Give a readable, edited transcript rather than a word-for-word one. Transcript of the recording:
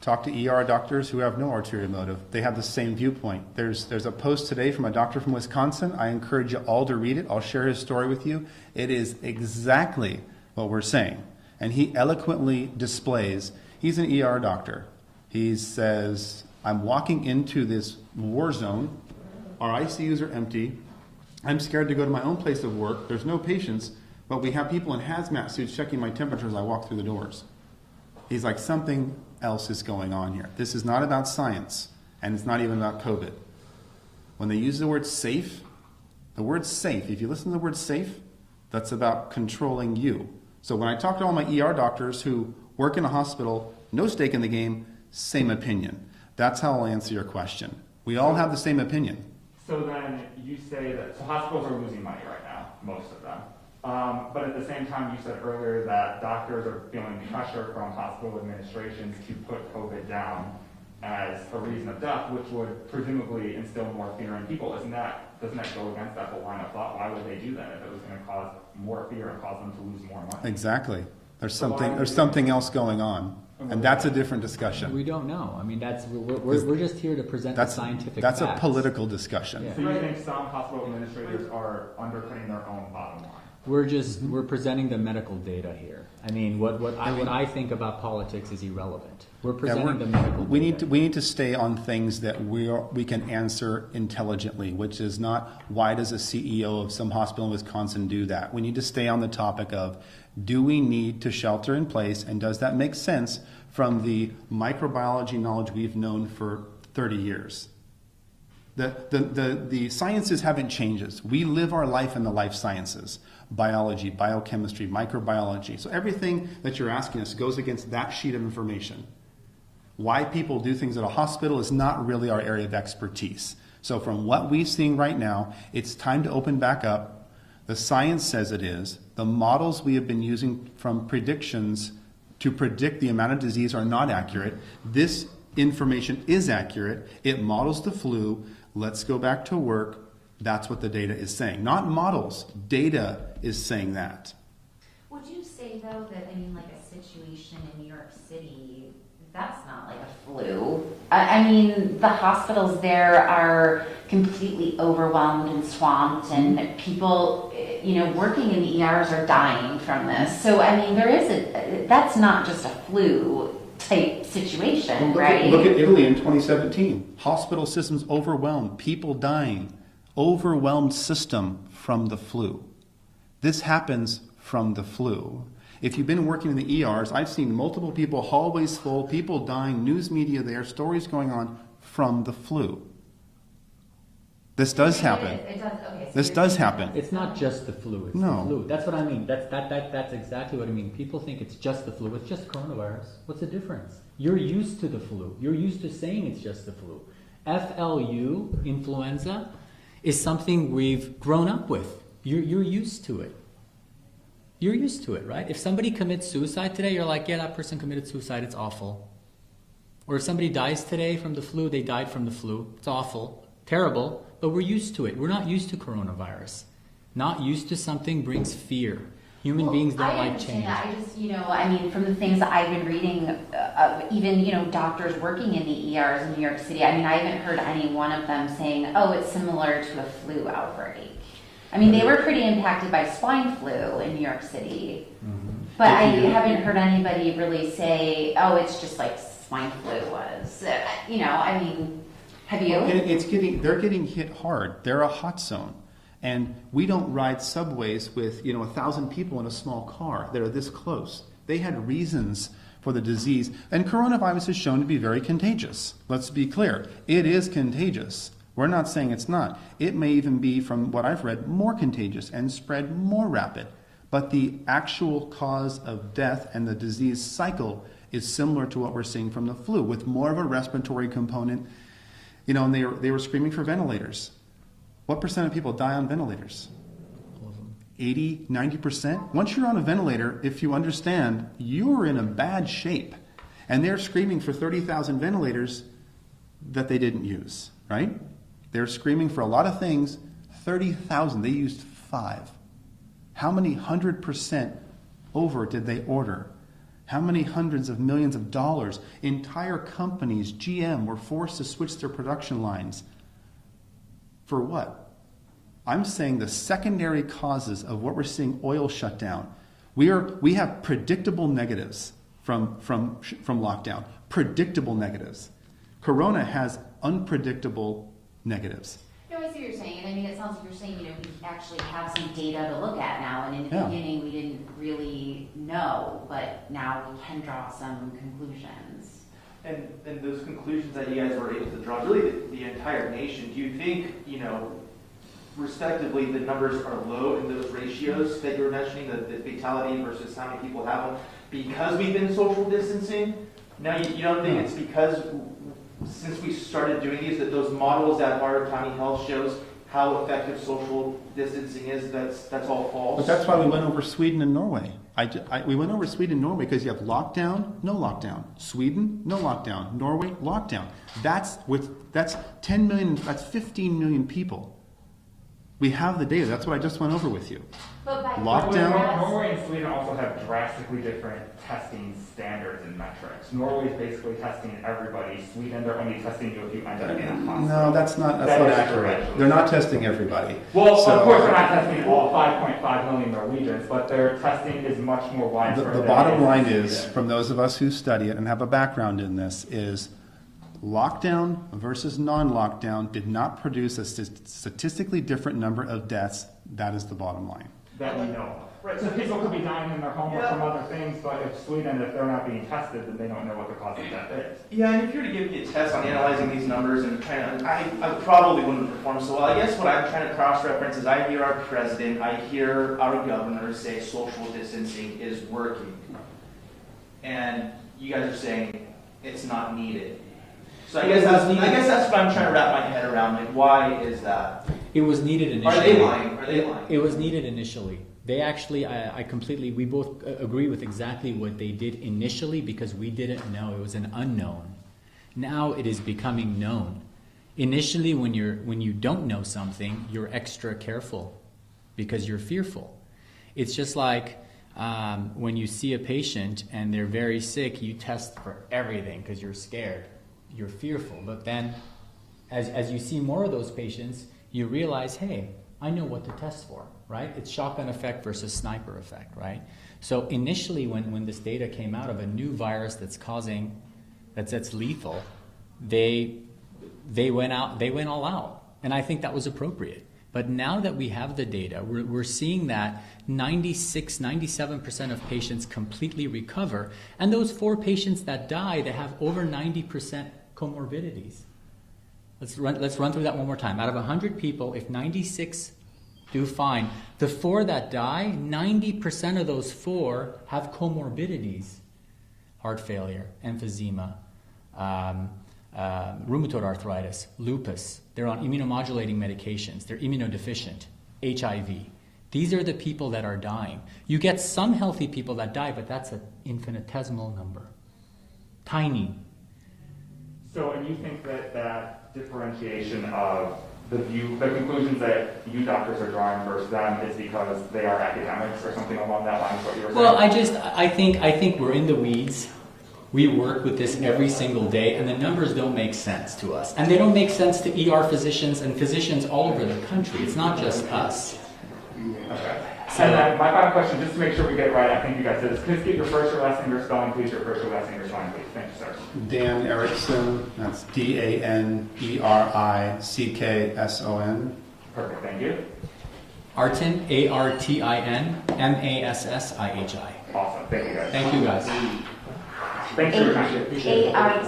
Talk to ER doctors who have no ulterior motive. They have the same viewpoint. There's a post today from a doctor from Wisconsin. I encourage you all to read it. I'll share his story with you. It is exactly what we're saying. And he eloquently displays, he's an ER doctor. He says, I'm walking into this war zone. Our ICUs are empty. I'm scared to go to my own place of work. There's no patients, but we have people in hazmat suits checking my temperature as I walk through the doors. He's like, something else is going on here. This is not about science, and it's not even about COVID. When they use the word safe, if you listen to the word safe, that's about controlling you. So when I talk to all my ER doctors who work in a hospital, no stake in the game, same opinion. That's how I'll answer your question. We all have the same opinion. So then you say that hospitals are losing money right now, most of them. But at the same time, you said earlier that doctors are feeling pressure from hospital administrations to put COVID down as a reason of death, which would presumably instill more fear in people. Doesn't that go against that whole line of thought? Why would they do that if it was going to cause more fear and cause them to lose more money? Exactly. There's something else going on, and that's a different discussion. We don't know. I mean, we're just here to present the scientific facts. That's a political discussion. Yeah. So you think some hospital administrators are undercutting their own bottom line? We're presenting the medical data here. I mean, what I think about politics is irrelevant. We're presenting the medical data. We need to stay on things that we can answer intelligently, which is not why does a CEO of some hospital in Wisconsin do that. We need to stay on the topic of, do we need to shelter in place, and does that make sense from the microbiology knowledge we've known for 30 years? The sciences haven't changed. We live our life in the life sciences. Biology, biochemistry, microbiology. So everything that you're asking us goes against that sheet of information. Why people do things at a hospital is not really our area of expertise. So from what we're seeing right now, it's time to open back up. The science says it is. The models we have been using from predictions to predict the amount of disease are not accurate. This information is accurate. It models the flu. Let's go back to work. That's what the data is saying. Not models. Data is saying that. Would you say, though, that, like a situation in New York City, that's not like a flu? The hospitals there are completely overwhelmed and swamped, and people, working in the ERs are dying from this. So, that's not just a flu type situation, right? Look at Italy in 2017. Hospital systems overwhelmed, people dying. Overwhelmed system from the flu. This happens from the flu. If you've been working in the ERs, I've seen multiple people, hallways full, people dying, news media there, stories going on from the flu. This does happen. It does. Okay, so this does happen. It's not just the flu. It's the flu. That's what I mean. That's exactly what I mean. People think it's just the flu. It's just coronavirus. What's the difference? You're used to the flu. You're used to saying it's just the flu. FLU, influenza, is something we've grown up with. You're used to it. You're used to it, right? If somebody commits suicide today, you're like, yeah, that person committed suicide. It's awful. Or if somebody dies today from the flu, they died from the flu. It's awful. Terrible. But we're used to it. We're not used to coronavirus. Not used to something brings fear. Human beings don't like change. I just, from the things that I've been reading, even, doctors working in the ERs in New York City, I haven't heard any one of them saying, oh, it's similar to a flu outbreak. They were pretty impacted by swine flu in New York City. Mm-hmm. But I haven't heard anybody really say, oh, it's just like swine flu was. Have you? They're getting hit hard. They're a hot zone. And we don't ride subways with 1,000 people in a small car that are this close. They had reasons for the disease. And coronavirus is shown to be very contagious. Let's be clear. It is contagious. We're not saying it's not. It may even be, from what I've read, more contagious and spread more rapid. But the actual cause of death and the disease cycle is similar to what we're seeing from the flu, with more of a respiratory component. And they were screaming for ventilators. What percent of people die on ventilators? 80, 90%? Once you're on a ventilator, if you understand, you're in a bad shape. And they're screaming for 30,000 ventilators that they didn't use, right? They're screaming for a lot of things. 30,000, they used 5. How many 100% over did they order? How many hundreds of millions of dollars? Entire companies, GM, were forced to switch their production lines. For what? I'm saying the secondary causes of what we're seeing oil shut down. We have predictable negatives from lockdown. Predictable negatives. Corona has unpredictable negatives. No, I see what you're saying. I mean, it sounds like you're saying, we actually have some data to look at now, and in the Yeah. beginning, we didn't really know, but now we can draw some conclusions. And those conclusions that you guys were able to draw, really the entire nation, do you think, respectively, the numbers are low in those ratios that you were mentioning, the fatality versus how many people have them, because we've been social distancing? Now, you don't think it's because, since we started doing these, that those models that our county health shows how effective social distancing is, that's all false? But that's why we went over Sweden and Norway. We went over Sweden and Norway because you have lockdown, no lockdown. Sweden, no lockdown. Norway, lockdown. That's 10 million, that's 15 million people. We have the data. That's what I just went over with you. But by Lockdown? Norway and Sweden also have drastically different testing standards and metrics. Norway is basically testing everybody. Sweden, they're only testing you if you end up in a hospital. No, that's not That is accurate. true. They're not testing everybody. Well, So- of course, they're not testing all 5.5 million Norwegians, but their testing is much more widespread. The than bottom it is line in is, Sweden. from those of us who study it and have a background in this, is lockdown versus non-lockdown did not produce a statistically different number of deaths. That is the bottom line. That we know of. Right. So people could be dying in their home or Yeah. from other things, but if Sweden, if they're not being tested, then they don't know what the cause of death is. Yeah, and if you were to give me a test on analyzing these numbers and I probably wouldn't perform so well. I guess what I'm trying to cross-reference is I hear our president, I hear our governor say social distancing is working. And you guys are saying it's not needed. So I guess that's what I'm trying to wrap my head around. Like, why is that? It was needed initially. Are they lying? Are they lying? It was needed initially. They actually, we both agree with exactly what they did initially because we didn't know. It was an unknown. Now it is becoming known. Initially, when you don't know something, you're extra careful because you're fearful. It's just like when you see a patient and they're very sick, you test for everything because you're scared. You're fearful. But then as you see more of those patients, you realize, hey, I know what to test for, right? It's shotgun effect versus sniper effect, right? So initially when this data came out of a new virus that's lethal, they went all out. And I think that was appropriate. But now that we have the data, we're seeing that 97% of patients completely recover. And those 4 patients that die, they have over 90% comorbidities. Let's run through that one more time. Out of 100 people, if 96 do fine, the 4 that die, 90% of those 4 have comorbidities. Heart failure, emphysema, rheumatoid arthritis, lupus. They're on immunomodulating medications. They're immunodeficient, HIV. These are the people that are dying. You get some healthy people that die, but that's an infinitesimal number. Tiny. So, and you think that differentiation of the conclusions that you doctors are drawing versus them is because they are academics or something along that line? What you were saying? Well, I think we're in the weeds. We work with this every single day, and the numbers don't make sense to us. And they don't make sense to ER physicians and physicians all over the country. It's not just us. Okay. And then my final question, just to make sure we get it right, I think you guys said this. Please get your first or last name or spelling, please. Your first or last name or spelling, please. Thank you, sir. Dan Erickson, that's DANERICKSON. Perfect, thank you. Artin, ARTIN, MASSIHI. Awesome, thank you guys. Thank you guys. Thanks for your time. ARTIN.